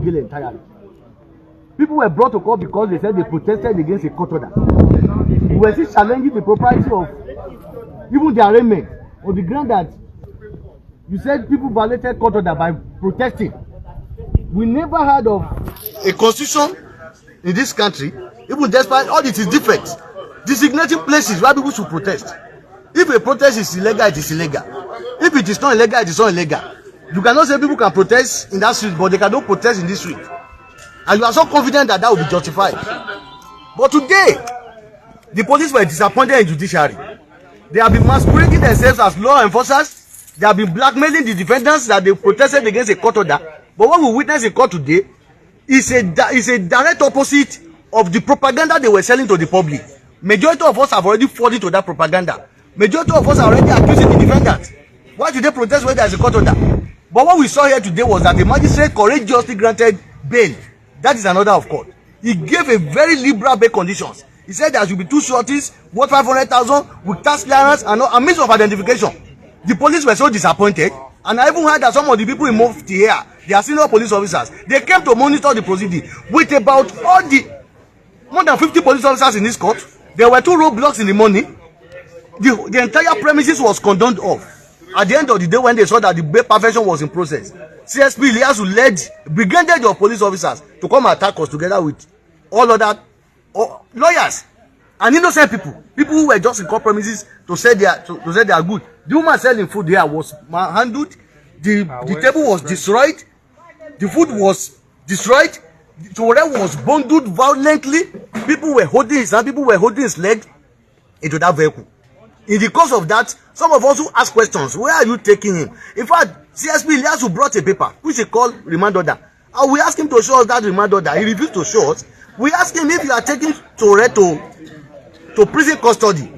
bail entirely. People were brought to court because they said they protested against a court order. We were still challenging the propriety of even the arraignment on the ground that you said people violated court order by protesting. We never heard of a constitution in this country, even despite all its defects, designating places where people should protest. If a protest is illegal, it is illegal. If it is not illegal, it is not illegal. You cannot say people can protest in that street, but they cannot protest in this street. And you are so confident that that will be justified. But today, the police were disappointed in judiciary. They have been masquerading themselves as law enforcers. They have been blackmailing the defendants that they protested against a court order. But what we witness in court today is a direct opposite of the propaganda they were selling to the public. Majority of us have already fallen into that propaganda. Majority of us are already accusing the defendants. Why did they protest when there is a court order? But what we saw here today was that the magistrate courageously granted bail. That is another of court. He gave a very liberal bail conditions. He said there should be 2 shorties worth 500,000 with tax clearance and means of identification. The police were so disappointed, and I even heard that some of the people in Mufti here, they are senior police officers. They came to monitor the proceeding with about more than 50 police officers in this court. There were 2 roadblocks in the morning. The entire premises was cordoned off. At the end of the day, when they saw that the bail perfection was in process, CSP Iliasu led a brigade of police officers to come attack us together with all other lawyers and innocent people who were just in court premises to say they are good. The woman selling food here was manhandled. The table was destroyed. The food was destroyed. Sowore was bundled violently. People were holding his hand. People were holding his leg into that vehicle. In the course of that, some of us who ask questions, where are you taking him? In fact, CSP Iliasu brought a paper which he called remand order. And we asked him to show us that remand order. He refused to show us. We asked him if you are taking Sowore to prison custody,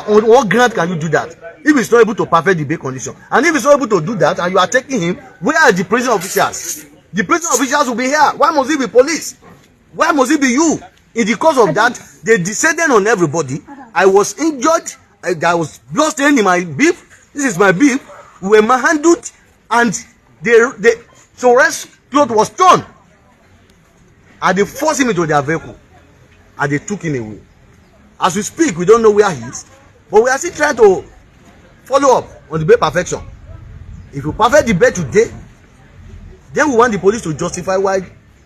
on what ground can you do that? If he's not able to perfect the bail condition, and if he's not able to do that, and you are taking him, where are the prison officials? The prison officials will be here. Why must it be police? Why must it be you? In the course of that, they descended on everybody. I was injured. I was blood stained in my beef. This is my beef. We were manhandled, and Sowore's clothes was torn. And they forced him into their vehicle, and they took him away. As we speak, we don't know where he is, but we are still trying to follow up on the bail perfection. If you perfect the bail today, then we want the police to justify why,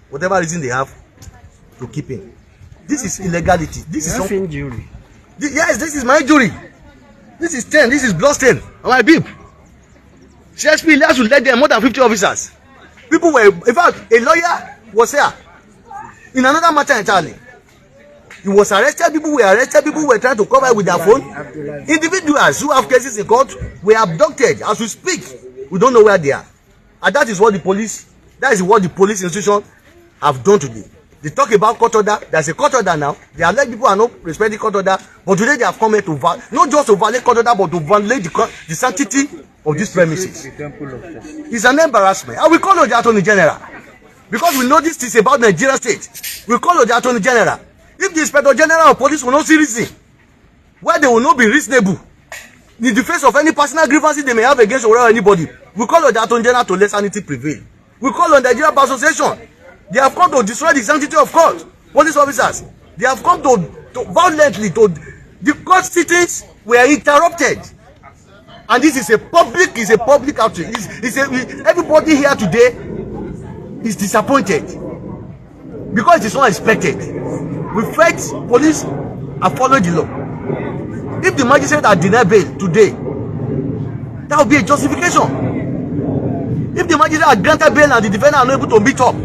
whatever reason they have, to keep him. This is illegality. This is injury. Yes, this is my injury. This is 10. This is blood stain on my bib. CSP Iliasu led there more than 50 officers. People were, in fact, a lawyer was here. In another matter entirely. He was arrested. People were arrested. People were trying to cover with their phone. Individuals who have cases in court were abducted. As we speak, we don't know where they are. And that is what the police institution have done today. They talk about court order. There's a court order now. They are like people are not respecting court order. But today they have come here to not just to violate court order, but to violate the sanctity of this premises. It's an embarrassment. And we call on the Attorney General. Because we know this is about Nigeria state. We call on the Attorney General. If the Inspector General of Police will not see reason, why they will not be reasonable in the face of any personal grievances they may have against or anybody, we call on the Attorney General to let sanity prevail. We call on the Nigeria Bar Association. They have come to destroy the sanctity of court. Police officers, they have come to violently the court sittings were interrupted, and this is a public outrage. Everybody here today is disappointed because it is not expected. We felt police have followed the law. If the magistrate had denied bail today, that would be a justification. If the magistrate had granted bail and the defendant are not able to meet up,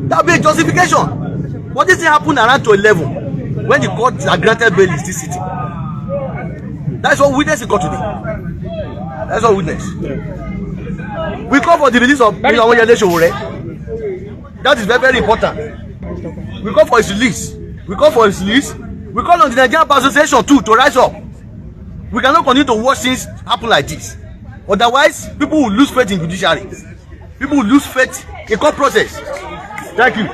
that would be a justification. But this thing happened around to 11 when the court had granted bail in this city. That's what witness in court today. That's what witness. We call for the release of Sowore. That is very, very important. We call for his release. We call for his release. We call on the Nigerian Bar Association too to rise up. We cannot continue to watch things happen like this. Otherwise, people will lose faith in judiciary. People will lose faith in court process. Thank you.